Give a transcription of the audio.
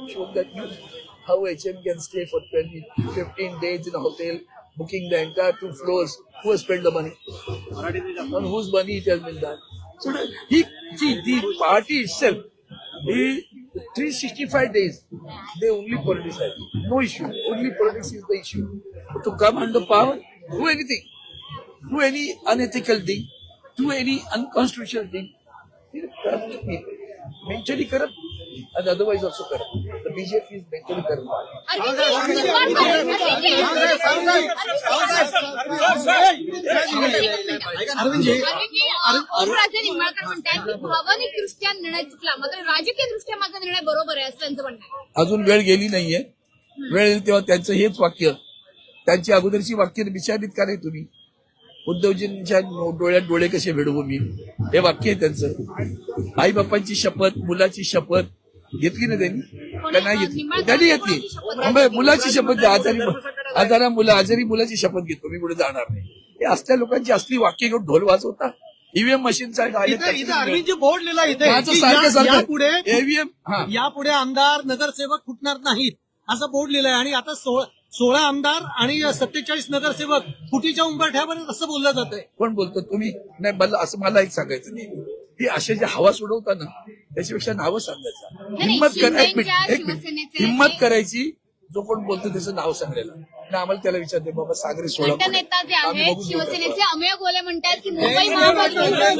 Show that you how HM can stay for 15 days in a hotel, booking the entire 2 floors. Who has spent the money? On whose money it has been done? So the party itself, 365 days, they only politicize. No issue. Only politics is the issue. To come under power, do anything. Do any unethical thing. Do any unconstitutional thing. Mentally corrupt and otherwise also corrupt. The BJP is mentally corrupt. भावनिकदृष्ट्या निर्णय चुकला मात्र राजकीयदृष्ट्या माझा निर्णय बरोबर आहे असं त्यांचं म्हणणं आहे. अजून वेळ गेली नाहीये. वेळ येईल तेव्हा त्यांचं हेच वाक्य, त्यांची अगोदरची वाक्य विचारित का नाही तुम्ही? उद्धवजींच्या डोळ्यात डोळे कसे भिडवू मी, हे वाक्य आहे त्यांचं. आई बापांची शपथ, मुलाची शपथ घेतली ना त्यांनी का नाही घेतली? त्यांनी घेतली. मुलाची शपथ, आजारी मुलाची शपथ घेतो मी, पुढे जाणार नाही. हे असल्या लोकांची असली वाक्य घेऊन ढोल वाजवता. ईव्हीएम मशीनचा अरविंदजी बोर्ड लिहिला इथे यापुढे आमदार नगरसेवक फुटणार नाहीत असं बोर्ड लिहिलंय आणि आता 16 आमदार आणि 47 नगरसेवक फुटीच्या उंबरठ्यावर असं बोललं जात आहे. कोण बोलतो? तुम्ही नाही. मला असं मला एक सांगायचं नाही की असे जे हवा सोडवता ना त्याच्यापेक्षा नावं सांगायचं. हिंमत करायची. जो कोण बोलतो त्याचं नाव सांगायला आणि आम्हाला त्याला विचारते बाबा सागरी सोडा. नेता जे आहेत शिवसेनेचे अमेय गोले म्हणतात की मुंबई महापालिका